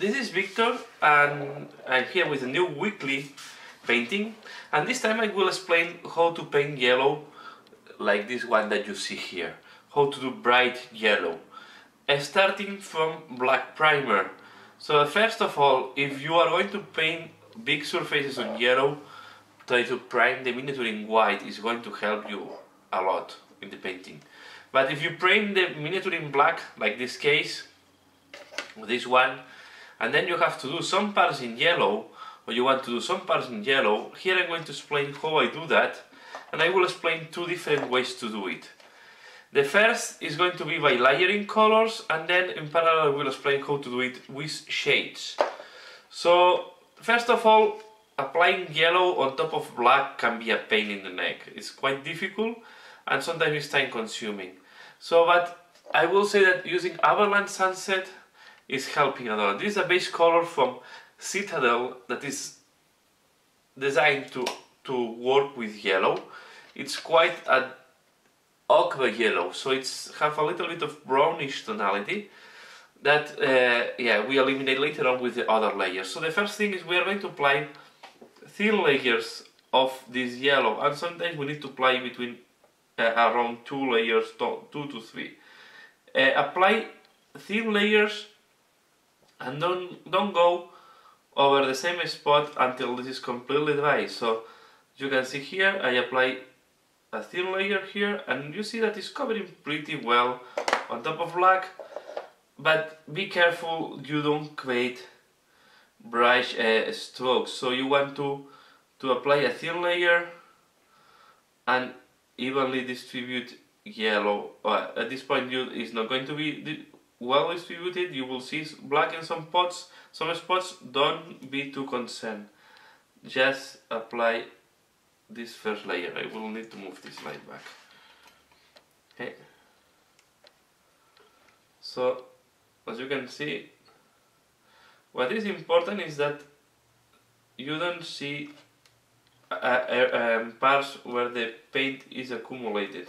This is Victor, and I'm here with a new weekly painting, and this time I will explain how to paint yellow like this one that you see here. How to do bright yellow, starting from black primer. So first of all, if you are going to paint big surfaces on yellow, try to prime the miniature in white. Is going to help you a lot in the painting. But if you prime the miniature in black, like this case, with this one, and then you have to do some parts in yellow, or you want to do some parts in yellow, here I'm going to explain how I do that, and I will explain two different ways to do it. The first is going to be by layering colors, and then in parallel I will explain how to do it with shades. So first of all, applying yellow on top of black can be a pain in the neck. It's quite difficult and sometimes it's time consuming. So but I will say that using Everland Sunset is helping a lot. This is a base color from Citadel that is designed to work with yellow. It's quite a ochre yellow, so it's have a little bit of brownish tonality that we eliminate later on with the other layers. So the first thing is we are going to apply thin layers of this yellow, and sometimes we need to apply between around 2 layers, 2 to 3. Apply thin layers and don't go over the same spot until this is completely dry. So you can see here I apply a thin layer here, and you see that it's covering pretty well on top of black, but be careful you don't create brush strokes. So you want to apply a thin layer and evenly distribute yellow. At this point it's not going to be well distributed. You will see black in some spots. Don't be too concerned. Just apply this first layer. I will need to move this light back. Okay. So as you can see, what is important is that you don't see parts where the paint is accumulated.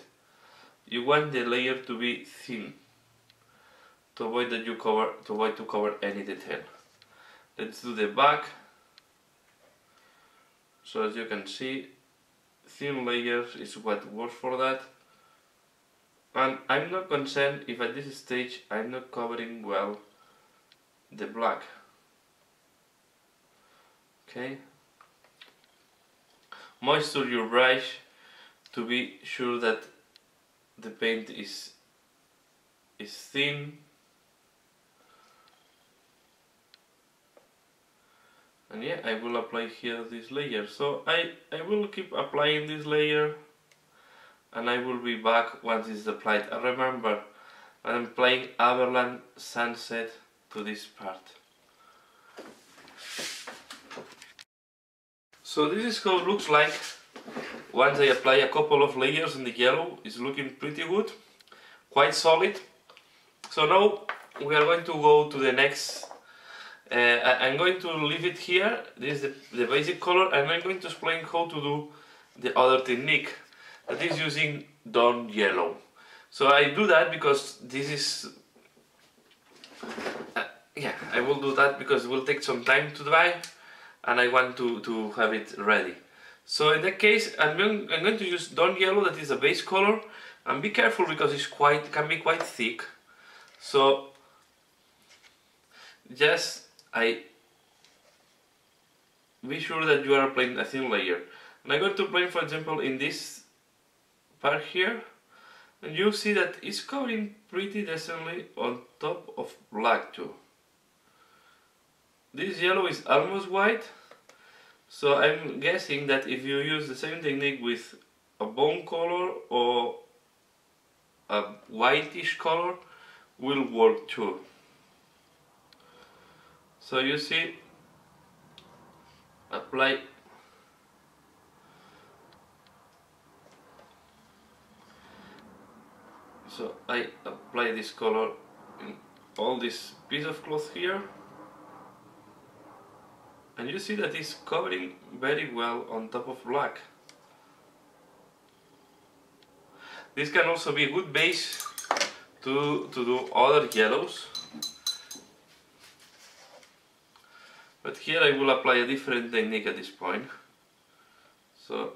You want the layer to be thin to avoid to cover any detail. Let's do the back. So as you can see, thin layers is what works for that. And I'm not concerned if at this stage I'm not covering well the black. Okay. Moisture your brush to be sure that the paint is thin. And yeah, I will apply here this layer. So I will keep applying this layer, and I will be back once it's applied. And remember, I'm applying Everland Sunset to this part. So this is how it looks like once I apply a couple of layers in the yellow. It's looking pretty good, quite solid. So now we are going to go to the next. I'm going to leave it here. This is the basic color, and I'm going to explain how to do the other technique, that is using dawn yellow. So I do that because this is I will do that because it will take some time to dry, and I want to have it ready. So in that case, I'm going to use dawn yellow, that is a base color, and be careful because it's can be quite thick. So just be sure that you are applying a thin layer. And I'm going to apply, for example, in this part here, and you see that it's covering pretty decently on top of black too. This yellow is almost white, so I'm guessing that if you use the same technique with a bone color or a whitish color, will work too. So you see, apply so I apply this color in all this piece of cloth here, and you see that it's covering very well on top of black. This can also be a good base to do other yellows. here I will apply a different technique at this point. So,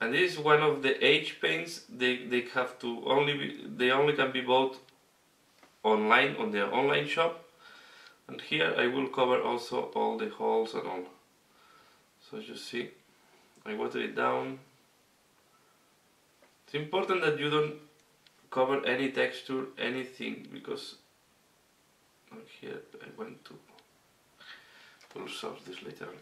and this is one of the H paints. They have to they only can be bought online on their online shop. And here I will cover also all the holes and all. So as you see, I water it down. It's important that you don't cover any texture, anything, because here I want to. We'll solve this later on.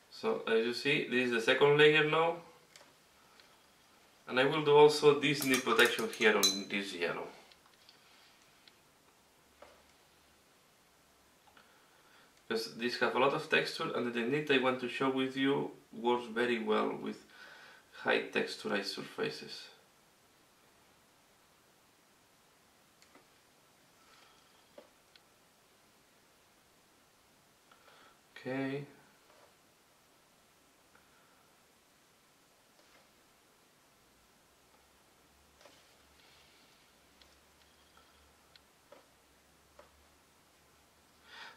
So as you see, this is the second layer now. And I will do also this knit protection here on this yellow. Because these have a lot of texture, and the technique I want to show with you works very well with high texturized surfaces. Okay.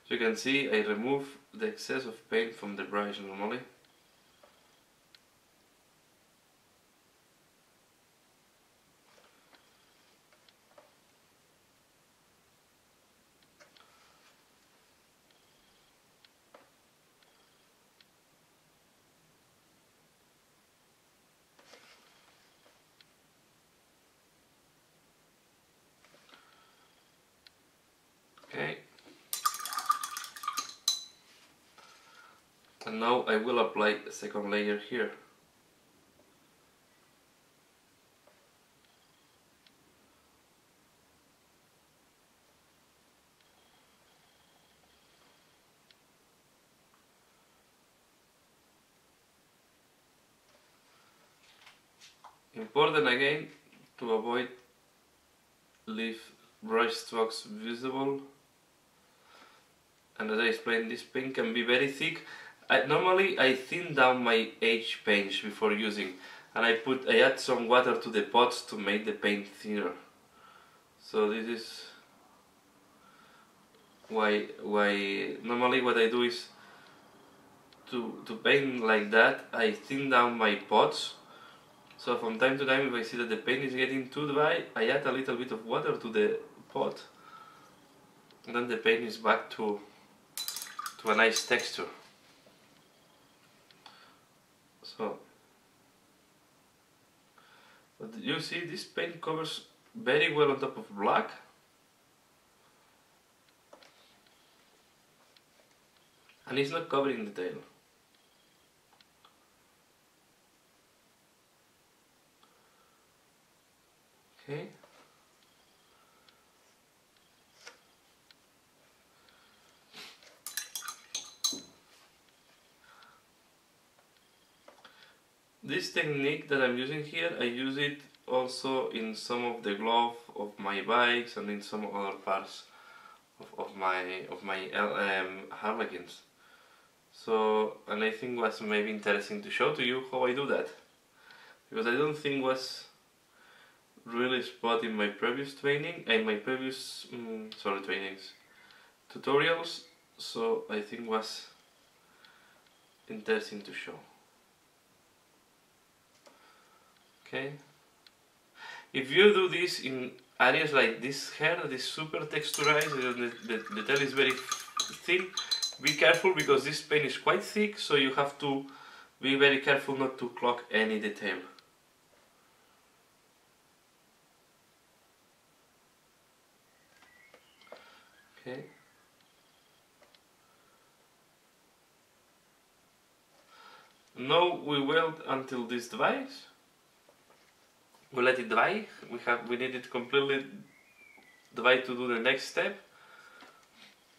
So you can see I remove the excess of paint from the brush normally. Okay. And now I will apply a second layer here. Important again to avoid leave brush strokes visible. And as I explained, this paint can be very thick. Normally I thin down my H paints before using, and I add some water to the pots to make the paint thinner. So this is why normally what I do is to paint like that, I thin down my pots. So from time to time, if I see that the paint is getting too dry, I add a little bit of water to the pot, and then the paint is back to a nice texture. So, but you see, this paint covers very well on top of black. And it's not covering the tail. Okay. This technique that I'm using here, I use it also in some of the glove of my bikes and in some other parts of my harlequins. So, and I think was maybe interesting to show to you how I do that, because I don't think was really spot in my previous training and my previous trainings, tutorials. So I think was interesting to show. Okay. If you do this in areas like this hair that is super texturized, the tail is very thin, be careful because this paint is quite thick, so you have to be very careful not to clog any detail. Okay. Now we wait until this dries. We let it dry. We need it completely dry to do the next step.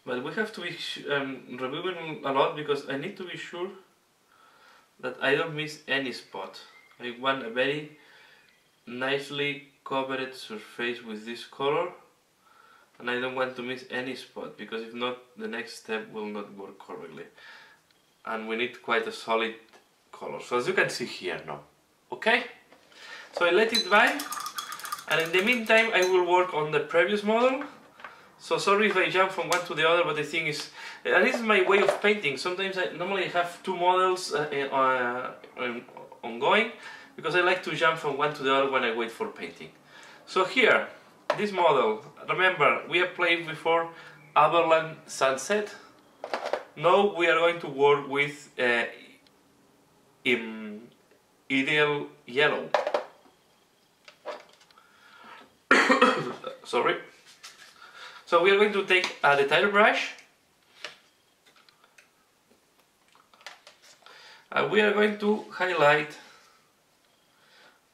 But we have to be reviewing a lot because I need to be sure that I don't miss any spot. I want a very nicely covered surface with this color, and I don't want to miss any spot, because if not, the next step will not work correctly. And we need quite a solid color, so as you can see here now. Okay? So I let it dry, And in the meantime, I will work on the previous model. So sorry if I jump from one to the other, but the thing is, and this is my way of painting. Sometimes I normally have two models ongoing, because I like to jump from one to the other when I wait for painting. So here, this model, remember, we have played before Aberland Sunset. Now we are going to work with Ideal Yellow. Sorry. So we are going to take the tile brush and we are going to highlight.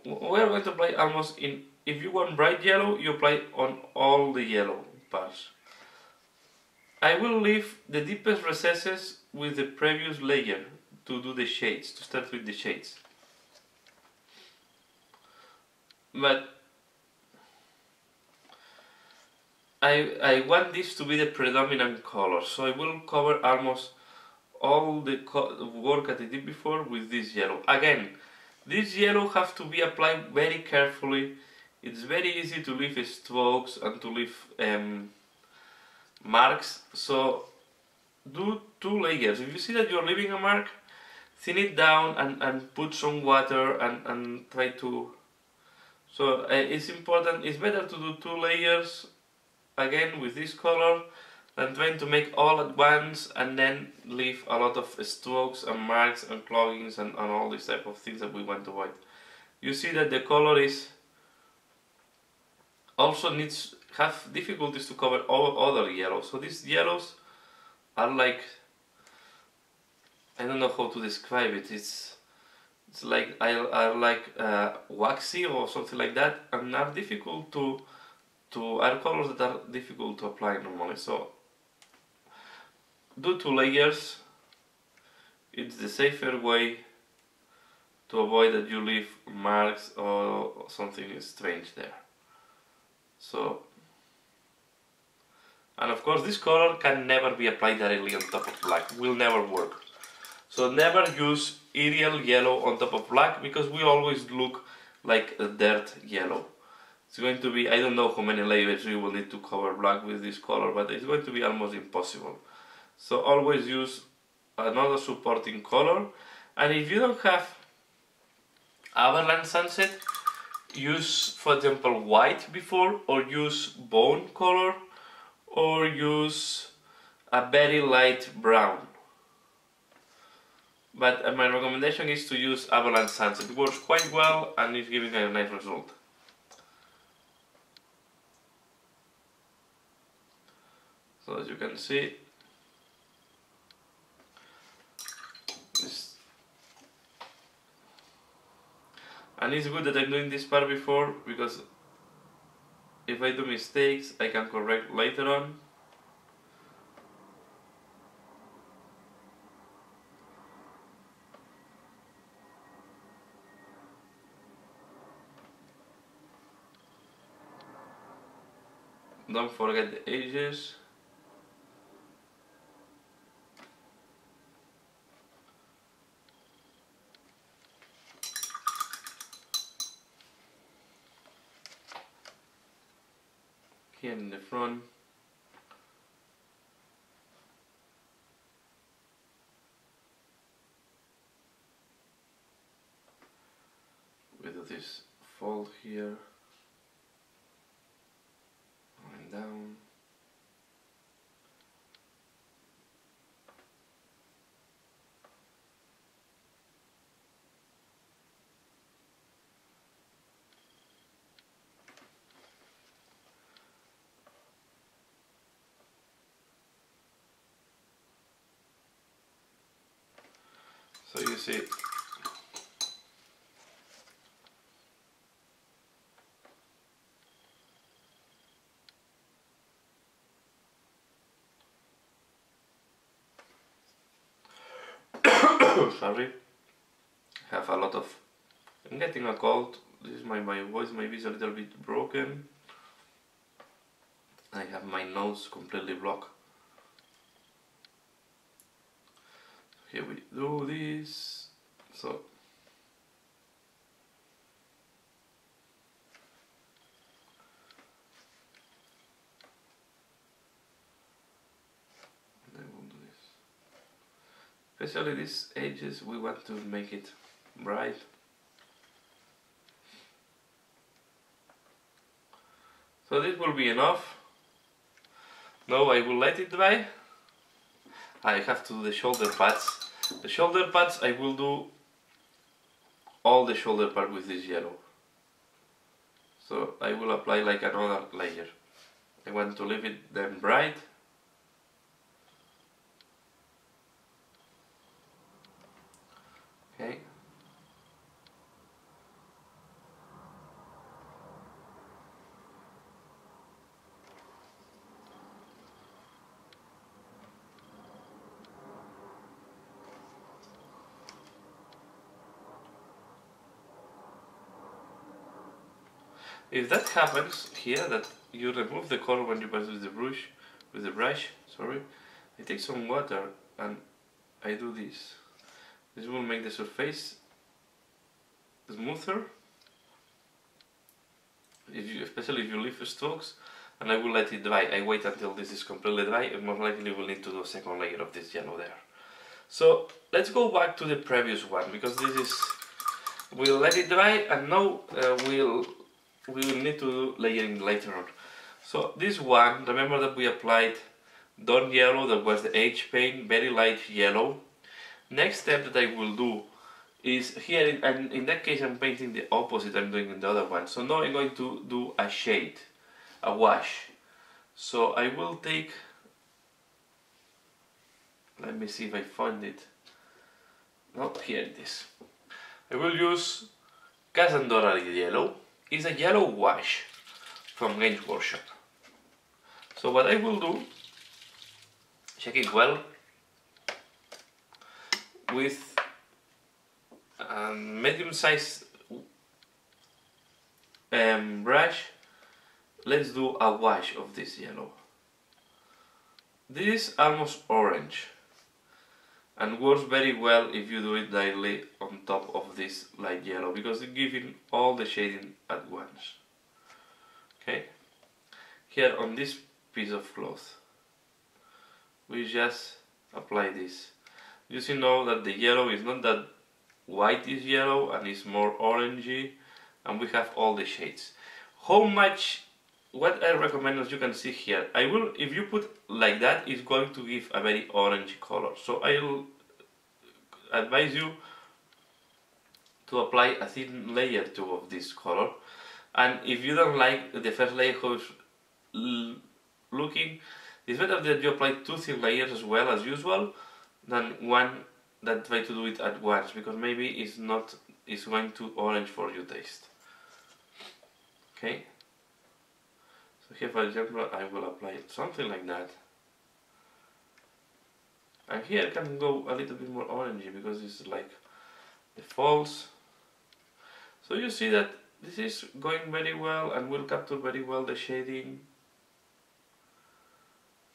We are going to apply almost in, if you want bright yellow, you apply on all the yellow parts. I will leave the deepest recesses with the previous layer to do the shades, to start with the shades. But I want this to be the predominant color, so I will cover almost all the work that I did before with this yellow. Again, this yellow has to be applied very carefully. It's very easy to leave strokes and to leave marks, so do 2 layers. If you see that you're leaving a mark, thin it down and put some water and try to... So it's important, it's better to do 2 layers again with this color than trying to make all at once and then leave a lot of strokes and marks and cloggings and all these type of things that we want to avoid. You see that the color is also have difficulties to cover all other yellows. So these yellows are like, I don't know how to describe it. It's like are like waxy or something like that, and are difficult to are colors that are difficult to apply normally. So do 2 layers. It's the safer way to avoid that you leave marks or something strange there. So, and of course this color can never be applied directly on top of black, will never work. So never use Ideal Yellow on top of black, because we always look like a dirt yellow. It's going to be, I don't know how many layers you will need to cover black with this color, but it's going to be almost impossible. So always use another supporting color, and if you don't have Aberland Sunset, use for example white before, or use bone color, or use a very light brown. But my recommendation is to use Aberland Sunset. It works quite well and it's giving a nice result. So as you can see, and it's good that I'm doing this part before, because if I do mistakes I can correct later on. Don't forget the edges. Here in the front. We do this fold here. Going down. So you see, sorry, I have a lot of, I'm getting a cold. This is my voice maybe is a little bit broken. I have my nose completely blocked. Here we do this. So especially these edges, we want to make it bright. So this will be enough. Now I will let it dry. I have to do the shoulder pads. The shoulder pads, I will do all the shoulder part with this yellow. So I will apply like another layer. I want to leave it then bright. Okay. If that happens here, that you remove the color when you pass with the brush, sorry, I take some water and I do this. This will make the surface smoother, especially if you leave strokes, and I will let it dry. I wait until this is completely dry, and most likely we'll need to do a second layer of this yellow there. So let's go back to the previous one, because this is, we'll let it dry, and now we will need to do layering later on. So this one, remember that we applied dawn yellow, that was the H paint, very light yellow. Next step that I will do is here, and in that case I'm painting the opposite I'm doing in the other one. So now I'm going to do a shade, a wash. So I will take, let me see if I find it. No, here it is. I will use Casandora Yellow. It's a yellow wash from Games Workshop. So what I will do, check it well, with a medium size brush, let's do a wash of this yellow. This is almost orange and works very well if you do it directly on top of this light yellow, because it gives it all the shading at once. Okay, here on this piece of cloth we just apply this. You see now that the yellow is not that whitish yellow and it's more orangey, and we have all the shades. How much, what I recommend, as you can see here, I will, if you put like that, it's going to give a very orange color. So I'll advise you to apply a thin layer too of this color. And if you don't like the first layer how it's looking, it's better that you apply 2 thin layers as well as usual than one that try to do it at once, because maybe it's going too orange for your taste. Okay, so here for example I will apply something like that, and here I can go a little bit more orangey because it's like the falls. So you see that this is going very well and will capture very well the shading.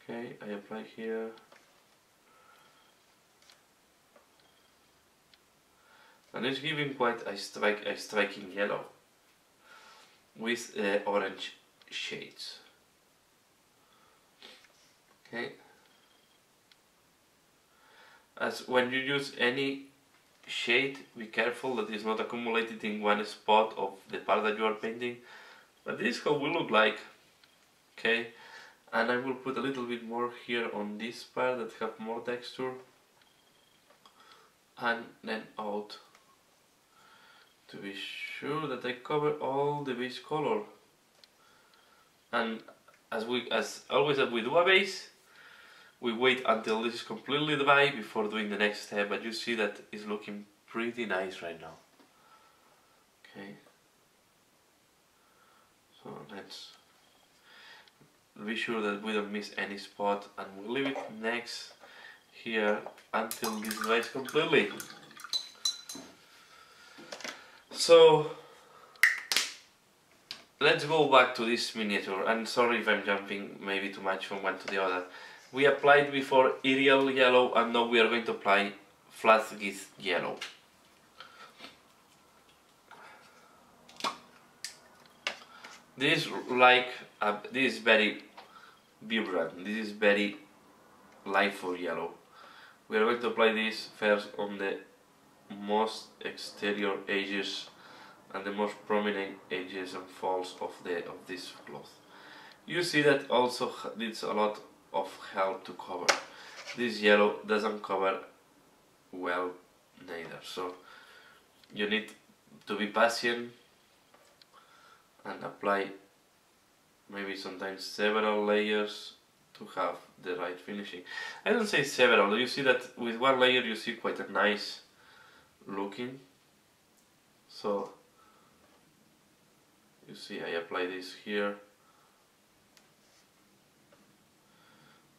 Okay, I apply here. And it's giving quite a striking yellow with orange shades. Okay. As when you use any shade, be careful that it's not accumulated in one spot of the part that you are painting. But this is how it will look like. Okay. And I will put a little bit more here on this part that have more texture, and then out, to be sure that I cover all the base color. And as always as we do a base, we wait until this is completely dry before doing the next step, but you see that it's looking pretty nice right now. Okay, so let's be sure that we don't miss any spot, and we'll leave it next here until this dries completely. So let's go back to this miniature, and sorry if I'm jumping maybe too much from one to the other. We applied before Arial yellow, and now we are going to apply Flathgith yellow. This is very vibrant, this is very lightful yellow. We are going to apply this first on the most exterior edges and the most prominent edges and folds of this cloth. You see that also needs a lot of help to cover. This yellow doesn't cover well neither, so you need to be patient and apply maybe sometimes several layers to have the right finishing. I don't say several, you see that with one layer you see quite a nice looking. So you see I apply this here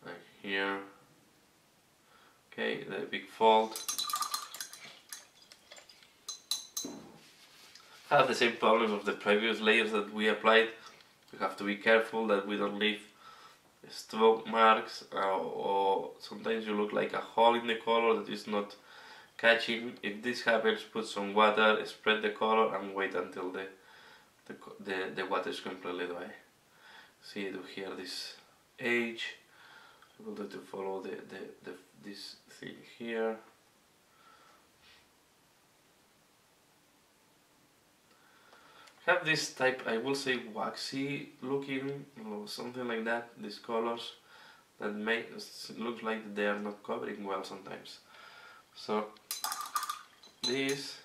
and here. Okay, the big fold. Have the same problem of the previous layers that we applied. We have to be careful that we don't leave stroke marks or sometimes you look like a hole in the color that is not catching. If this happens, put some water, spread the color and wait until the water is completely dry. See, to here this edge, we'll do to follow this thing here. Have this type, I will say waxy looking or something like that, these colors that make look like they are not covering well sometimes. So this,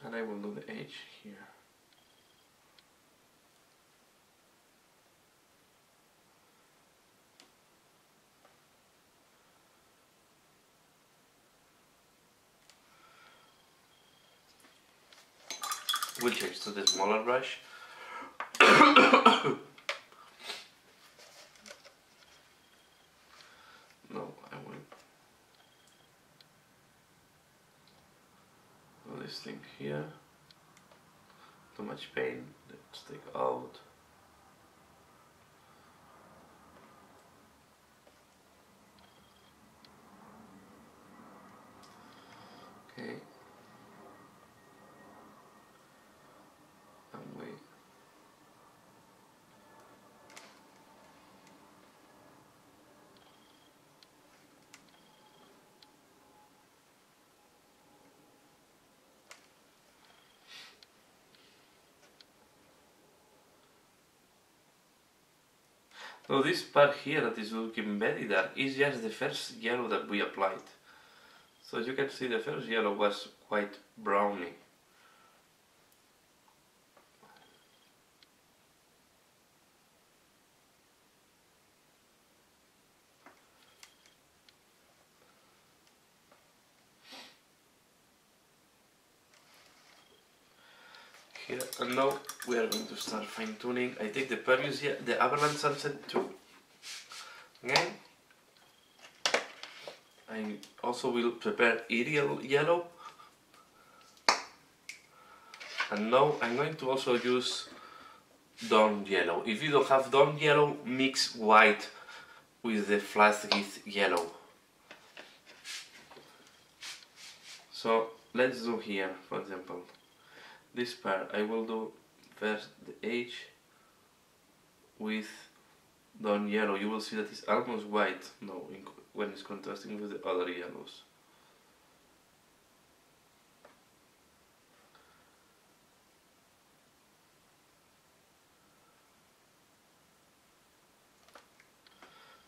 and I will do the edge here. We'll change to the smaller brush. No, I will do this thing here. Too much paint, let's take out. Okay. And wait. So this part here that is looking very dark is just the first yellow that we applied. So as you can see, the first yellow was quite browny. Here, and now we are going to start fine tuning. I take the previous the Avalanche Sunset too. Again, I also will prepare Aerial Yellow. And now I'm going to also use Dawn Yellow. If you don't have Dawn Yellow, mix white with the Flatheath Yellow. So let's do here, for example, this part. I will do first the edge with Dawn Yellow. You will see that it's almost white now when it's contrasting with the other yellows.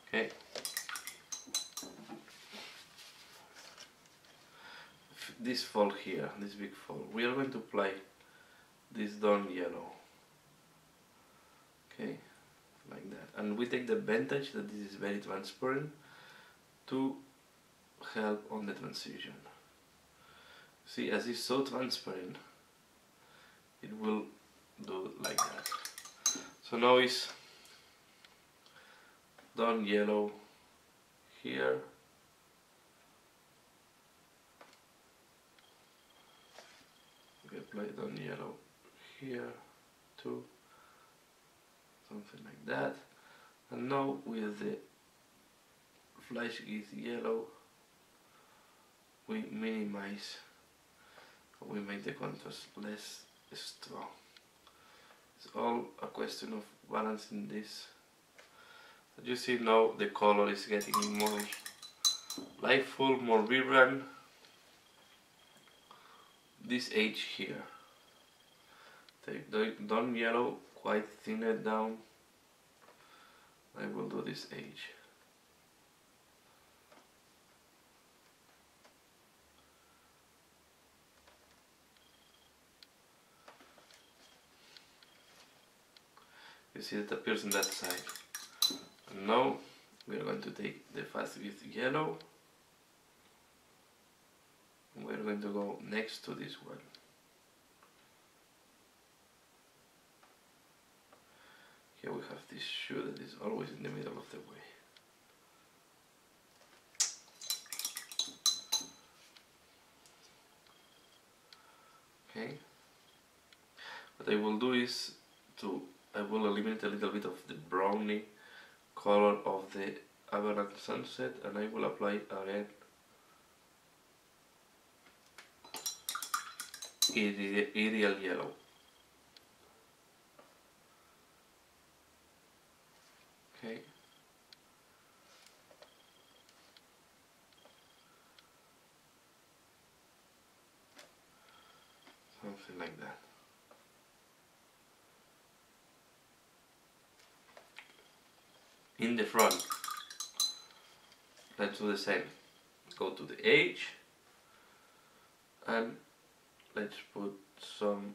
Okay. This fold here, this big fold, we are going to apply this Dawn Yellow. Okay, like that. And we take the advantage that this is very transparent to help on the transition. See, as it's so transparent, it will do like that. So now it's Dawn Yellow here. We apply Dawn Yellow here too, something like that. And now with the Flatheath Yellow, we minimize, we make the contrast less strong. It's all a question of balancing this. As you see now, the color is getting more liveful, more vibrant. This edge here, take the done yellow, quite thin it down. I will do this edge. You see it appears on that side. And now we are going to take the fast with yellow. We're going to go next to this one. Here we have this shoe that is always in the middle of the way. Okay. What I will do is I will eliminate a little bit of the browny color of the Avalanche Sunset, and I will apply again Ideal Yellow. Okay. Something like that. In the front, let's do the same. Go to the edge and let's put some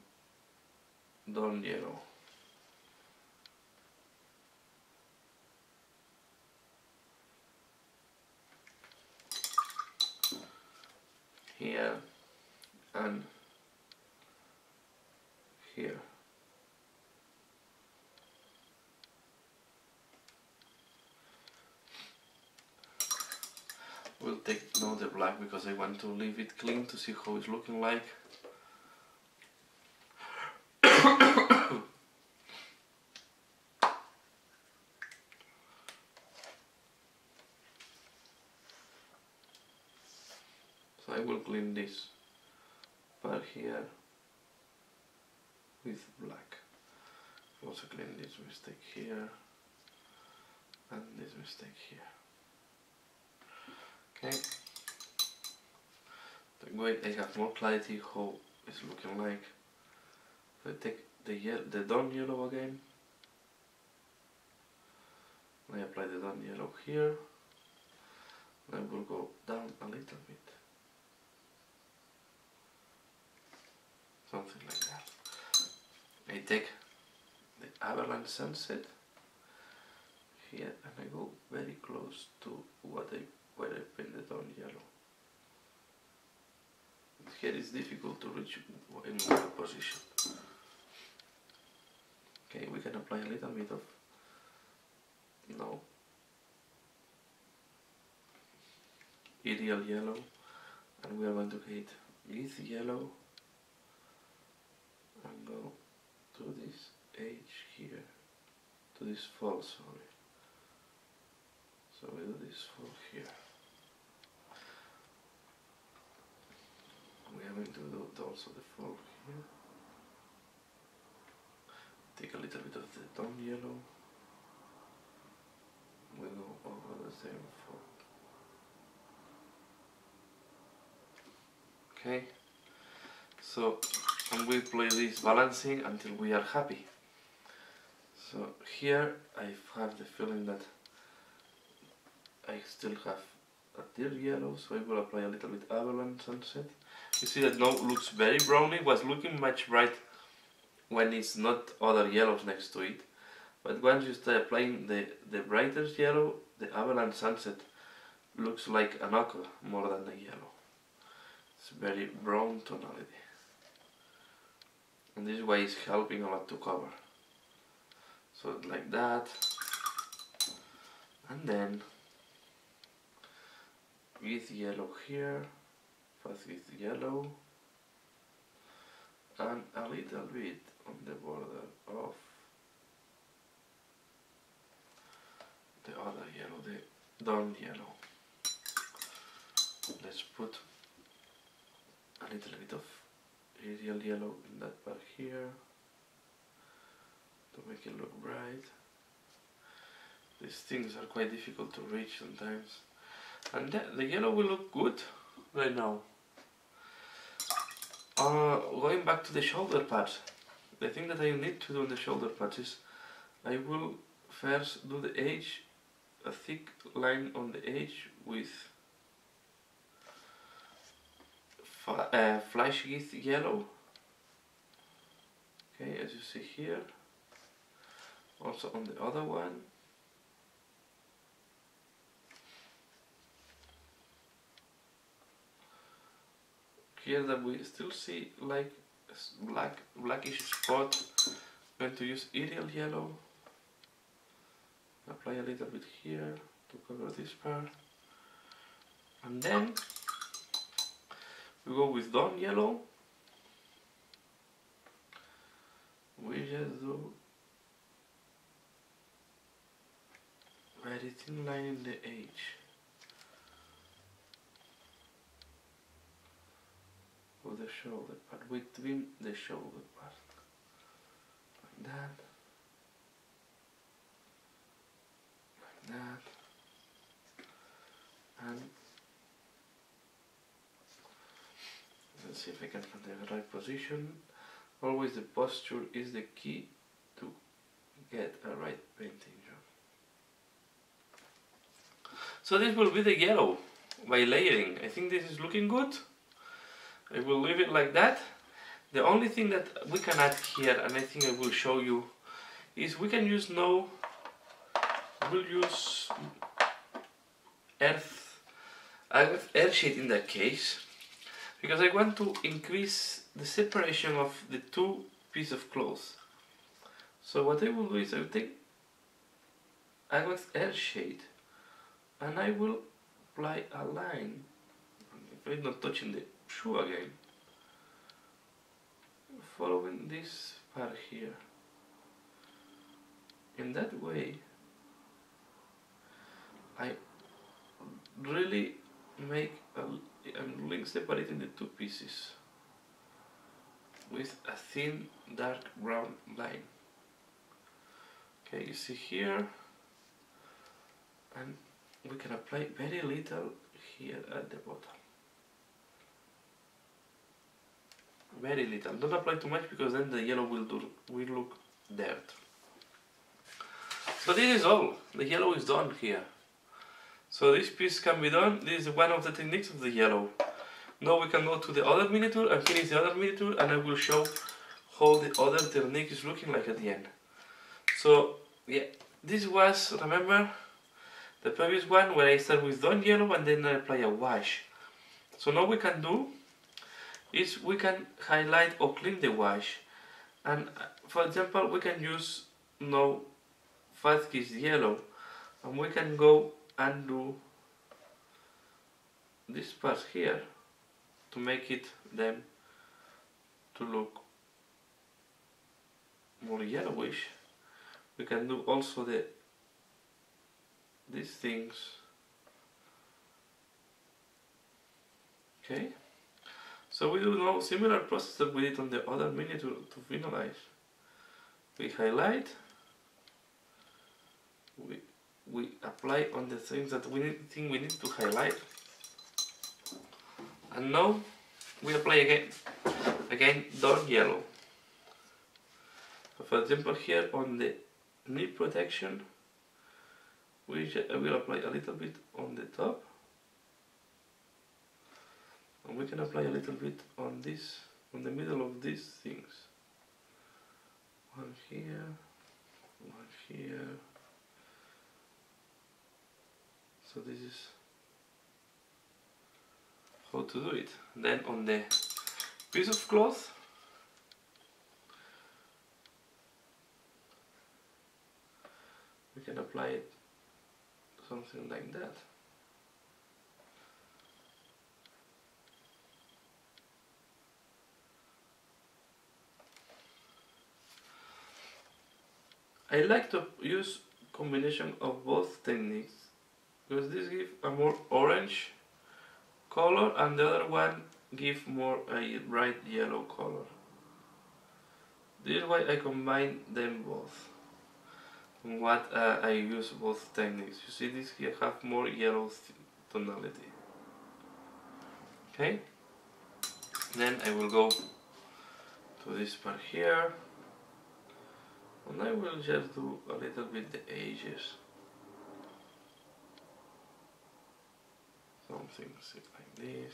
dawn yellow. Here and here. We'll take now the black because I want to leave it clean to see how it's looking like. So I will clean this part here with black. Also clean this mistake here and this mistake here. Okay. That way I have more clarity how it's looking like. If I take the dawn yellow again, I apply the dawn yellow here, and I will go down a little bit. Something like that. I take the Avalanche Sunset here and I go very close to where I painted on yellow. Here it's difficult to reach in one position. Okay, we can apply a little bit of Ideal Yellow, and we are going to hit this yellow and go to this edge here, to this fall, sorry. So we do this fall here. We are going to do also the fall here. Take a little bit of the dawn yellow. We go over the same fall. Okay. So, and we play this balancing until we are happy. So here I have the feeling that I still have a deep yellow, so I will apply a little bit Avalanche Sunset. You see that now looks very browny. It was looking much bright when it's not other yellows next to it. But once you start applying the brightest yellow, the Avalanche Sunset looks like an ochre more than a yellow. It's very brown tonality. And this way is helping a lot to cover. So like that. And then with yellow here, first with yellow, and a little bit on the border of the other yellow, the dawn yellow. Let's put a little bit of Ideal Yellow in that part here to make it look bright. These things are quite difficult to reach sometimes. And the yellow will look good right now. Going back to the shoulder pads, the thing that I need to do on the shoulder pads is I will first do the edge, a thick line on the edge with flash gift yellow. Okay, as you see here. Also on the other one. Here that we still see like a blackish spot. I'm going to use Arial yellow. Apply a little bit here to cover this part. And then we go with Dawn yellow. We just do very thin line in the edge of the shoulder part, between the shoulder part, like that, and let's see if I can find the right position. Always the posture is the key to get a right painting job. So this will be the yellow by layering. I think this is looking good. I will leave it like that. The only thing that we can add here, and I think I will show you, is we can use we'll use earth shade in that case, because I want to increase the separation of the two pieces of cloth. So what I will do is I will take earth shade and I will apply a line, if I'm not touching the shoe again, following this part here. In that way I really make I'm link separating the two pieces with a thin dark brown line. Okay, you see here, and we can apply very little here at the bottom. Very little. Don't apply too much because then the yellow will look dirt. So this is all. The yellow is done here. So this piece can be done. This is one of the techniques of the yellow. Now we can go to the other miniature and finish the other miniature, and I will show how the other technique is looking like at the end. So yeah, this was, remember, the previous one where I start with Dawn yellow and then I apply a wash. So now we can do is we can highlight or clean the wash, and for example we can use now Fast Kiss yellow, and we can go and do this part here to make it then to look more yellowish. We can do also these things. Okay, so we do now similar process that we did on the other miniature to finalize. We highlight, we apply on the things that we need to highlight, and now we apply again Dawn yellow. So for example here on the knee protection, I will apply a little bit on the top, and we can apply a little bit on this, on the middle of these things. One here, one here. So this is how to do it. Then on the piece of cloth, we can apply it something like that. I like to use combination of both techniques because this gives a more orange color and the other one gives more a bright yellow color. This is why I combine them both. what I use both techniques. You see this here have more yellow tonality. Okay, then I will go to this part here, and I will just do a little bit the edges. Something like this,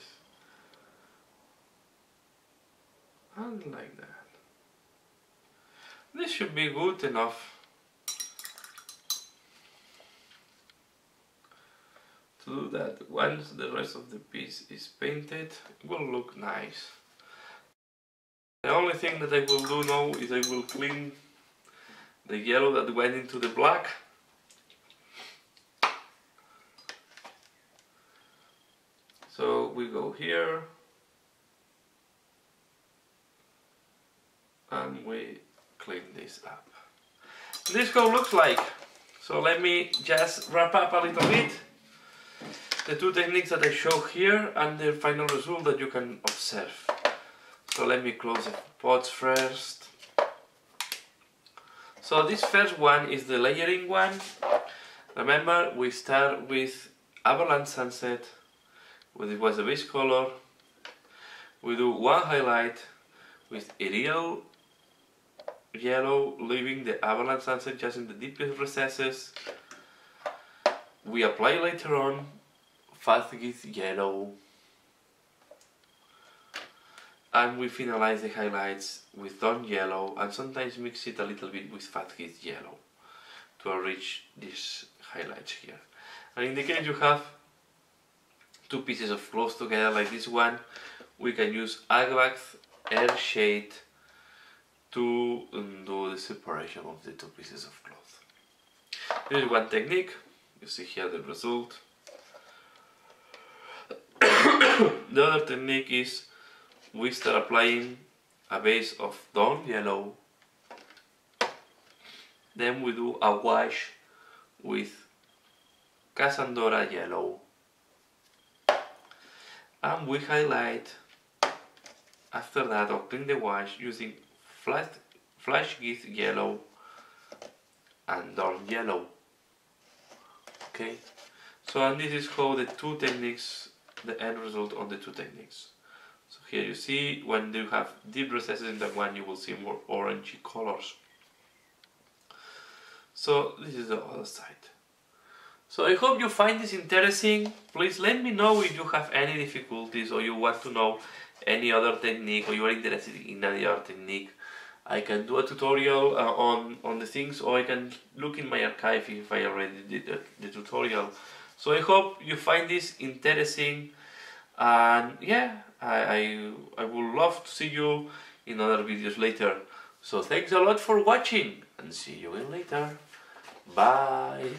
and like that. This should be good enough to do that. Once the rest of the piece is painted, it will look nice. The only thing that I will do now is I will clean the yellow that went into the black. So we go here and we clean this up. This is how it looks like. So let me just wrap up a little bit the two techniques that I show here and the final result that you can observe. So let me close the pots first. So this first one is the layering one. Remember, we start with Avalanche Sunset, where it was the base color. We do one highlight with Ariel yellow, leaving the Avalanche Sunset just in the deepest recesses. We apply later on Fastgift yellow, and we finalize the highlights with Dawn yellow, and sometimes mix it a little bit with Fastgift yellow to enrich these highlights here. And in the case you have two pieces of cloth together like this one, we can use Agvax Air Shade to do the separation of the two pieces of cloth. This is one technique. You see here the result. The other technique is we start applying a base of Dawn yellow, then we do a wash with Casandora yellow, and we highlight after that, or clean the wash using Fastgift yellow and Dawn yellow. Okay, so and this is how the two techniques, the end result on the two techniques. So here you see when you have deep recesses in that one, you will see more orangey colors. So this is the other side. So I hope you find this interesting. Please let me know if you have any difficulties or you want to know any other technique or you are interested in any other technique. I can do a tutorial on the things, or I can look in my archive if I already did the tutorial. So I hope you find this interesting, and yeah, I would love to see you in other videos later. So thanks a lot for watching, and see you in later. Bye.